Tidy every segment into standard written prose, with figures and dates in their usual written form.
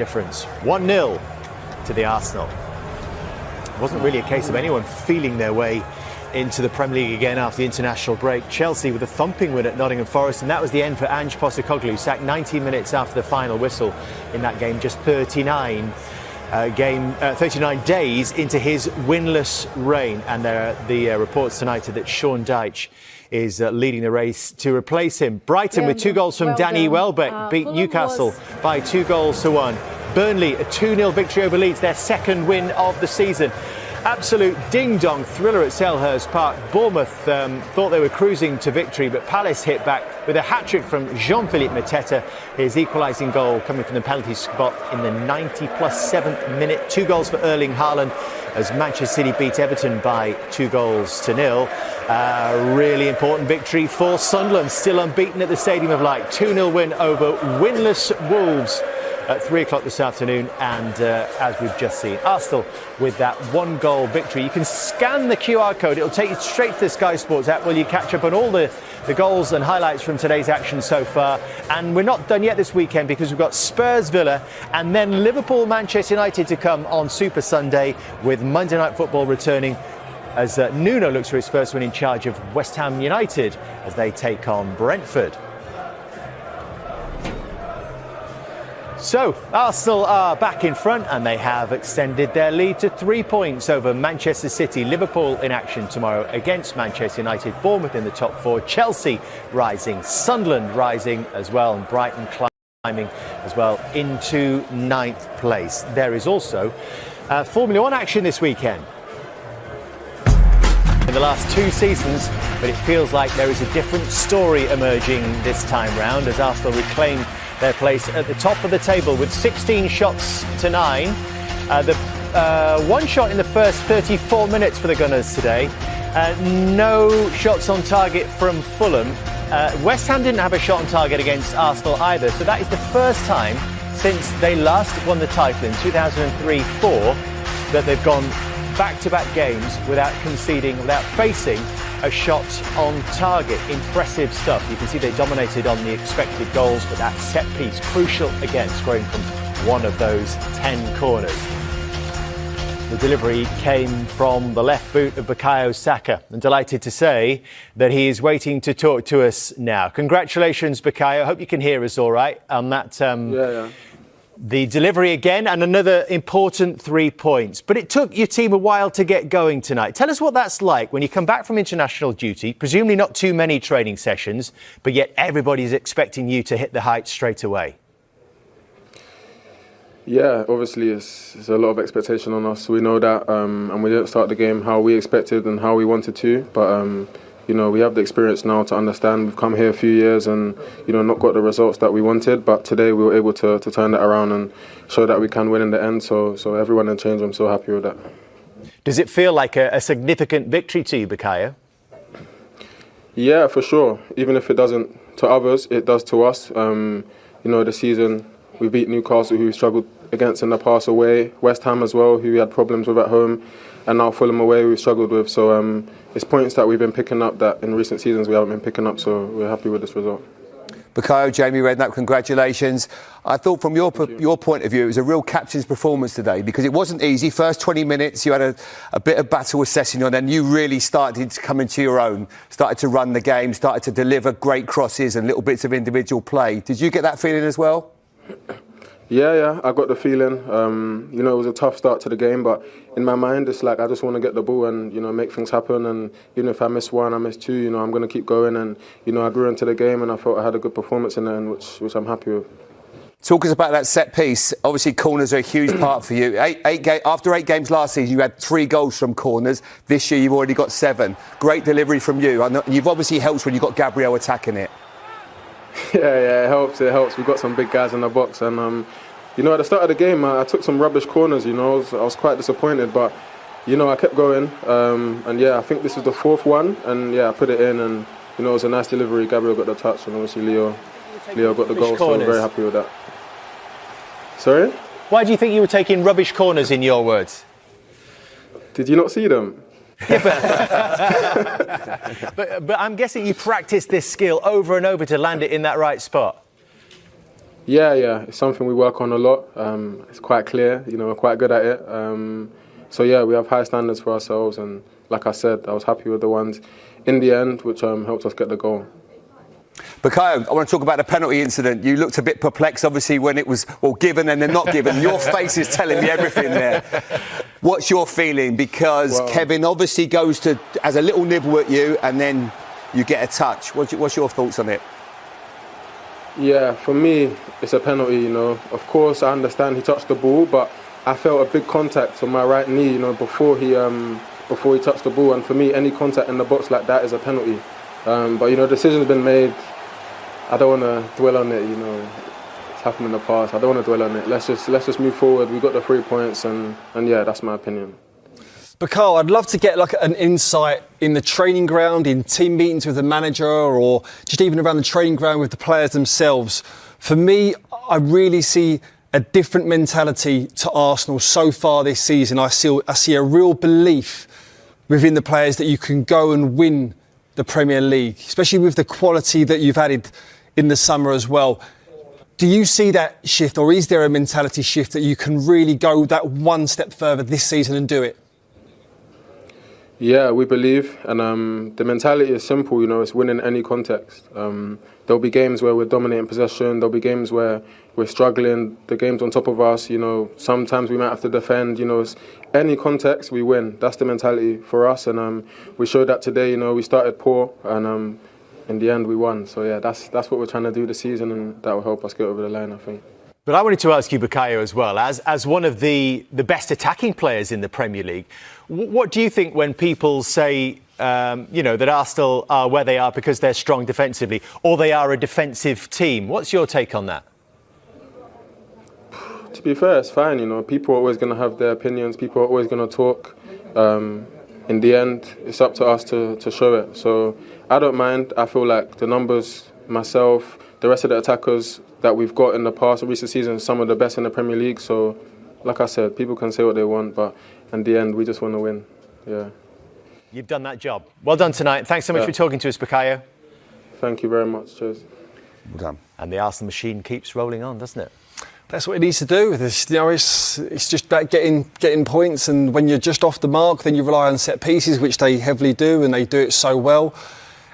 difference. 1-0 to the Arsenal. It wasn't really a case of anyone feeling their way into the Premier League again after the international break. Chelsea with a thumping win at Nottingham Forest, and that was the end for Ange Postecoglou, sacked 19 minutes after the final whistle in that game, just 39 days into his winless reign. And the reports tonight are that Sean Dyche is leading the race to replace him. Brighton with 2 goals from Danny Welbeck beat Newcastle by 2-1. Burnley a 2-0 victory over Leeds, their second win of the season. Absolute ding-dong thriller at Selhurst Park. Bournemouth thought they were cruising to victory, but Palace hit back with a hat-trick from Jean-Philippe Mateta. His equalising goal coming from the penalty spot in the 90+7th minute. 2 goals for Erling Haaland as Manchester City beat Everton by 2-0. Really important victory for Sunderland, still unbeaten at the Stadium of Light. 2-0 win over winless Wolves at 3 o'clock this afternoon. And as we've just seen, Arsenal with that 1-goal victory. You can scan the QR code, it'll take you straight to the Sky Sports app where you catch up on all the goals and highlights from today's action so far. And we're not done yet this weekend because we've got Spurs Villa and then Liverpool Manchester United to come on Super Sunday, with Monday Night Football returning as Nuno looks for his first win in charge of West Ham United as they take on Brentford. So, Arsenal are back in front and they have extended their lead to 3 points over Manchester City. Liverpool in action tomorrow against Manchester United. Bournemouth in the top 4. Chelsea rising. Sunderland rising as well. And Brighton climbing as well into 9th place. There is also Formula 1 action this weekend. In the last 2 seasons, but it feels like there is a different story emerging this time round as Arsenal reclaim their place at the top of the table with 16 shots to 9. One shot in the first 34 minutes for the Gunners today. No shots on target from Fulham. West Ham didn't have a shot on target against Arsenal either. So that is the first time since they last won the title in 2003-04 that they've gone back-to-back games without conceding, without facing a shot on target. Impressive stuff. You can see they dominated on the expected goals, but that set piece crucial again, scoring from one of those 10 corners. The delivery came from the left boot of Bukayo Saka. I'm delighted to say that he is waiting to talk to us now. Congratulations, Bukayo. I hope you can hear us all right on that. The delivery again and another important 3 points. But it took your team a while to get going tonight. Tell us what that's like when you come back from international duty, presumably not too many training sessions, but yet everybody's expecting you to hit the heights straight away. Yeah, obviously it's a lot of expectation on us. We know that, and we didn't start the game how we expected and how we wanted to. But we have the experience now to understand. We've come here a few years and, not got the results that we wanted. But today we were able to turn that around and show that we can win in the end. So everyone in the change room, I'm so happy with that. Does it feel like a significant victory to you, Bukayo? Yeah, for sure. Even if it doesn't to others, it does to us. The season we beat Newcastle, who we struggled against in the past away. West Ham as well, who we had problems with at home. And now Fulham away, we've struggled with. So it's points that we've been picking up that in recent seasons we haven't been picking up. So we're happy with this result. Bukayo, Jamie Redknapp, congratulations. I thought from your point of view, it was a real captain's performance today because it wasn't easy. First 20 minutes, you had a bit of battle with Sessegnon, and you really started to come into your own, started to run the game, started to deliver great crosses and little bits of individual play. Did you get that feeling as well? Yeah, I got the feeling. It was a tough start to the game, but in my mind, it's like I just want to get the ball and, make things happen. And, if I miss one, I miss two, I'm going to keep going. And, I grew into the game and I felt I had a good performance in the end, which I'm happy with. Talk us about that set piece. Obviously, corners are a huge part for you. After 8 games last season, you had 3 goals from corners. This year, you've already got 7. Great delivery from you. And you've obviously helped when you've got Gabriel attacking it. Yeah, it helps. We've got some big guys in the box. And, at the start of the game, I took some rubbish corners, I was quite disappointed. But, I kept going. I think this is the 4th one. And, I put it in. And, it was a nice delivery. Gabriel got the touch. And, obviously, Leo got the goal. So I'm very happy with that. Sorry? Why do you think you were taking rubbish corners, in your words? Did you not see them? Yeah, but I'm guessing you practiced this skill over and over to land it in that right spot. Yeah, it's something we work on a lot. It's quite clear, we're quite good at it. So yeah, we have high standards for ourselves, and like I said, I was happy with the ones in the end, which helped us get the goal. Bukayo, I want to talk about the penalty incident. You looked a bit perplexed, obviously, when it was, given and then not given. Your face is telling me everything there. What's your feeling? Because Kevin obviously has a little nibble at you, and then you get a touch. What's your thoughts on it? Yeah, for me, it's a penalty, Of course, I understand he touched the ball, but I felt a big contact on my right knee, before he touched the ball. And for me, any contact in the box like that is a penalty. But the decision's been made. I don't want to dwell on it. It's happened in the past. I don't want to dwell on it. Let's just move forward. We got the 3 points, and yeah, that's my opinion. Bukayo, I'd love to get an insight in the training ground, in team meetings with the manager, or just even around the training ground with the players themselves. For me, I really see a different mentality to Arsenal so far this season. I see a real belief within the players that you can go and win the Premier League, especially with the quality that you've added in the summer as well. Do you see that shift, or is there a mentality shift that you can really go that one step further this season and do it? Yeah, we believe, and the mentality is simple, it's win in any context. There'll be games where we're dominating possession, there'll be games where we're struggling, the game's on top of us, sometimes we might have to defend, it's any context, we win. That's the mentality for us, and we showed that today, we started poor, and in the end we won. So yeah, that's what we're trying to do this season, and that will help us get over the line, I think. But I wanted to ask you, Bukayo, as well, as one of the best attacking players in the Premier League, what do you think when people say, that Arsenal are where they are because they're strong defensively, or they are a defensive team? What's your take on that? To be fair, it's fine, People are always going to have their opinions. People are always going to talk. In the end, it's up to us to show it. So I don't mind. I feel like the numbers, myself, the rest of the attackers that we've got in the past, recent seasons, some of the best in the Premier League. So, like I said, people can say what they want, but in the end, we just want to win. Yeah. You've done that job. Well done tonight. Thanks so much for talking to us, Bukayo. Thank you very much. Cheers. Well done. And the Arsenal machine keeps rolling on, doesn't it? That's what it needs to do. It's just about getting points, and when you're just off the mark, then you rely on set pieces, which they heavily do, and they do it so well.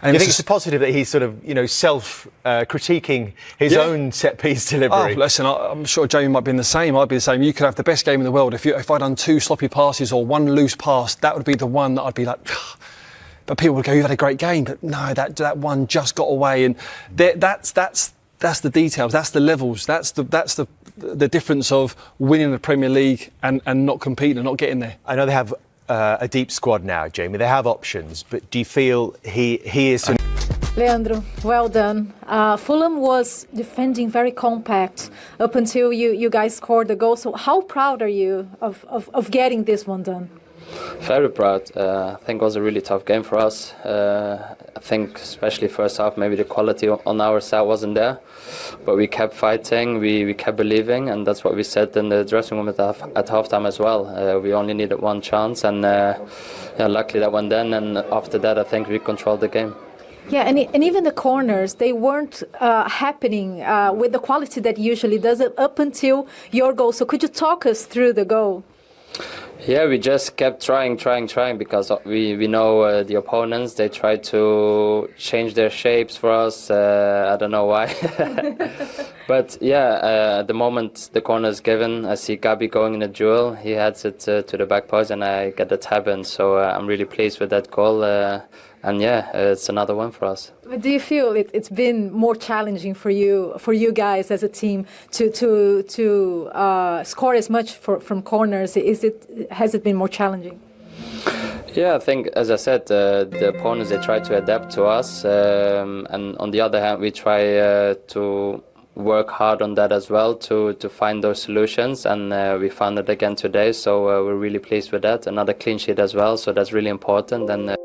And you think it's a positive that he's sort of, self-critiquing his own set-piece delivery? Oh, listen, I'm sure Jamie might be the same. I'd be the same. You could have the best game in the world. If I'd done 2 sloppy passes or 1 loose pass, that would be the one that I'd be like... But people would go, you've had a great game. But no, that one just got away. And that's the details. That's the levels. That's the difference of winning the Premier League and not competing and not getting there. I know they have a deep squad now, Jamie. They have options, but do you feel he is... Leandro, well done. Fulham was defending very compact up until you guys scored the goal. So how proud are you of getting this one done? Very proud. I think it was a really tough game for us. I think especially first half, maybe the quality on our side wasn't there. But we kept fighting, we kept believing, and that's what we said in the dressing room at halftime as well. We only needed one chance, and luckily that went in, and after that I think we controlled the game. Yeah, and even the corners, they weren't happening with the quality that usually does it up until your goal. So could you talk us through the goal? Yeah, we just kept trying because we know the opponents. They try to change their shapes for us. I don't know why. But yeah, at the moment the corner is given, I see Gabi going in a duel. He heads it to the back post and I get the tap in. So I'm really pleased with that goal. And yeah, it's another one for us. But do you feel it's been more challenging for you guys as a team to score as much from corners? Has it been more challenging? Yeah, I think, as I said, the opponents, they try to adapt to us, and on the other hand, we try to work hard on that as well to find those solutions, and we found it again today. So we're really pleased with that. Another clean sheet as well, so that's really important. And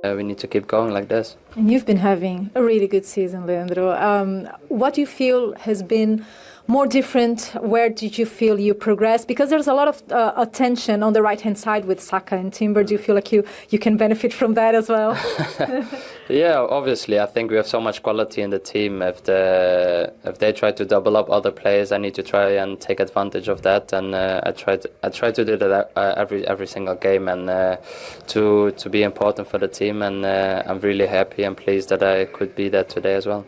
we need to keep going like this. And you've been having a really good season, Leandro. What do you feel has been more different? Where did you feel you progressed? Because there's a lot of attention on the right-hand side with Saka and Timber. Do you feel like you can benefit from that as well? Yeah, obviously. I think we have so much quality in the team. If they try to double up other players, I need to try and take advantage of that. And I try to do that every single game, and to be important for the team. And I'm really happy and pleased that I could be there today as well.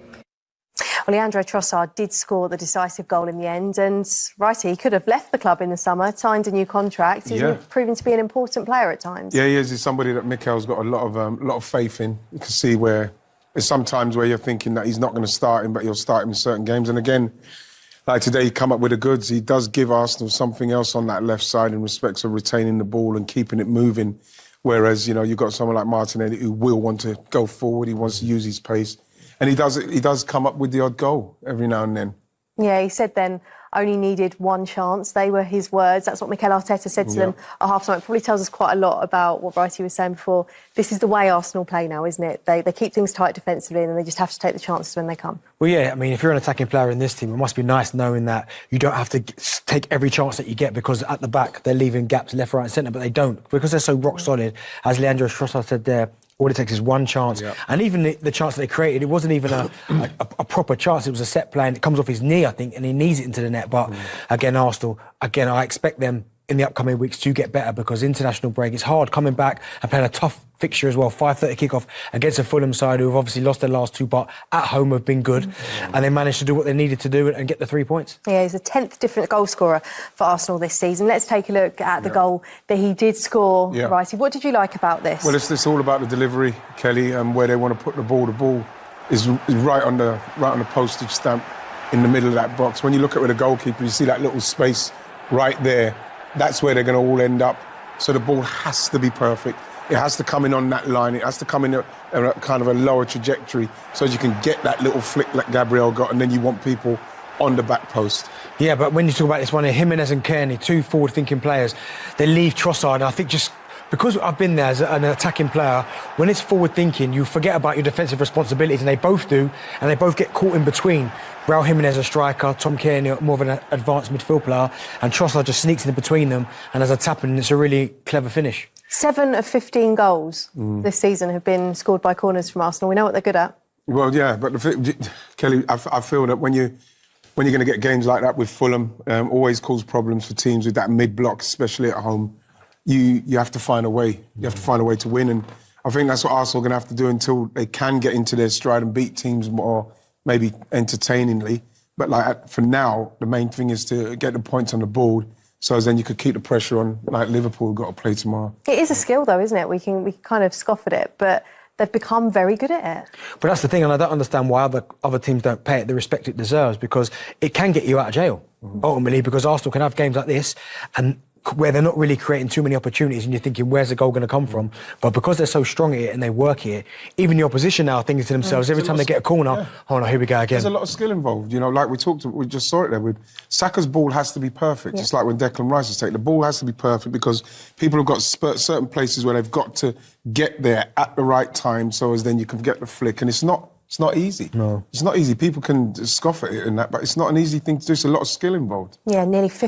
Well, Leandro Trossard did score the decisive goal in the end, and Wrighty, he could have left the club in the summer, signed a new contract. He's proven to be an important player at times. Yeah, he is. He's somebody that Mikel's got a lot of faith in. You can see where there's sometimes where you're thinking that he's not going to start him, but he'll start him in certain games. And again, like today, he come up with the goods. He does give Arsenal something else on that left side in respects of retaining the ball and keeping it moving. Whereas, you know, you've got someone like Martinelli who will want to go forward. He wants to use his pace. And he does come up with the odd goal every now and then. Yeah, he said then only needed one chance. They were his words. That's what Mikel Arteta said to them at half-time. It probably tells us quite a lot about what Wrighty was saying before. This is the way Arsenal play now, isn't it? They keep things tight defensively, and then they just have to take the chances when they come. Well, yeah, I mean, if you're an attacking player in this team, it must be nice knowing that you don't have to take every chance that you get, because at the back they're leaving gaps left, right and centre, but they don't. Because they're so rock solid, as Leandro Trossard said there, all it takes is one chance. And even the chance that they created, it wasn't even a proper chance. It was a set play, and it comes off his knee, I think, and he knees it into the net. But again, Arsenal, I expect them in the upcoming weeks to get better, because international break, it's hard coming back and playing a tough fixture as well. 5:30 kickoff against a Fulham side who have obviously lost their last two, but at home have been good. And they managed to do what they needed to do and get the 3 points. Yeah, he's the 10th different goal scorer for Arsenal this season. Let's take a look at the goal that he did score, Wrighty. What did you like about this? Well, it's all about the delivery, Kelly, and where they want to put the ball. The ball is right on the postage stamp in the middle of that box. When you look at where the goalkeeper, you see that little space right there. That's where they're going to all end up. So the ball has to be perfect. It has to come in on that line. It has to come in a kind of a lower trajectory, so you can get that little flick that Gabriel got, and then you want people on the back post. Yeah, but when you talk about this one, Jimenez and Kearney, two forward-thinking players, they leave Trossard, and I think just because I've been there as an attacking player, when it's forward-thinking, you forget about your defensive responsibilities, and they both do, and they both get caught in between. Raul Jimenez, a striker, Tom Kearney, more of an advanced midfield player, and Trossard just sneaks in between them, and as a tap-in, it's a really clever finish. 7 of 15 goals this season have been scored by corners from Arsenal. We know what they're good at. Well, yeah, but Kelly, I feel that when you're going to get games like that with Fulham, always cause problems for teams with that mid-block, especially at home. You have to find a way. You have to find a way to win, and I think that's what Arsenal are going to have to do until they can get into their stride and beat teams more, maybe entertainingly. But for now, the main thing is to get the points on the board, so then you could keep the pressure on, like Liverpool got to play tomorrow. It is a skill, though, isn't it? We can kind of scoff at it, but they've become very good at it. But that's the thing, and I don't understand why other teams don't pay it the respect it deserves, because it can get you out of jail, ultimately, because Arsenal can have games like this and where they're not really creating too many opportunities, and you're thinking, where's the goal going to come from? But because they're so strong at it and they work at it, even the opposition now are thinking to themselves, every time they get a corner, oh no, here we go again. There's a lot of skill involved, you know, like we just saw it there with Saka's ball has to be perfect, just like when Declan Rice is taking the ball has to be perfect, because people have got certain places where they've got to get there at the right time, so as then you can get the flick, and it's not easy. No. It's not easy. People can scoff at it and that, but it's not an easy thing to do. There's a lot of skill involved. Yeah, nearly 50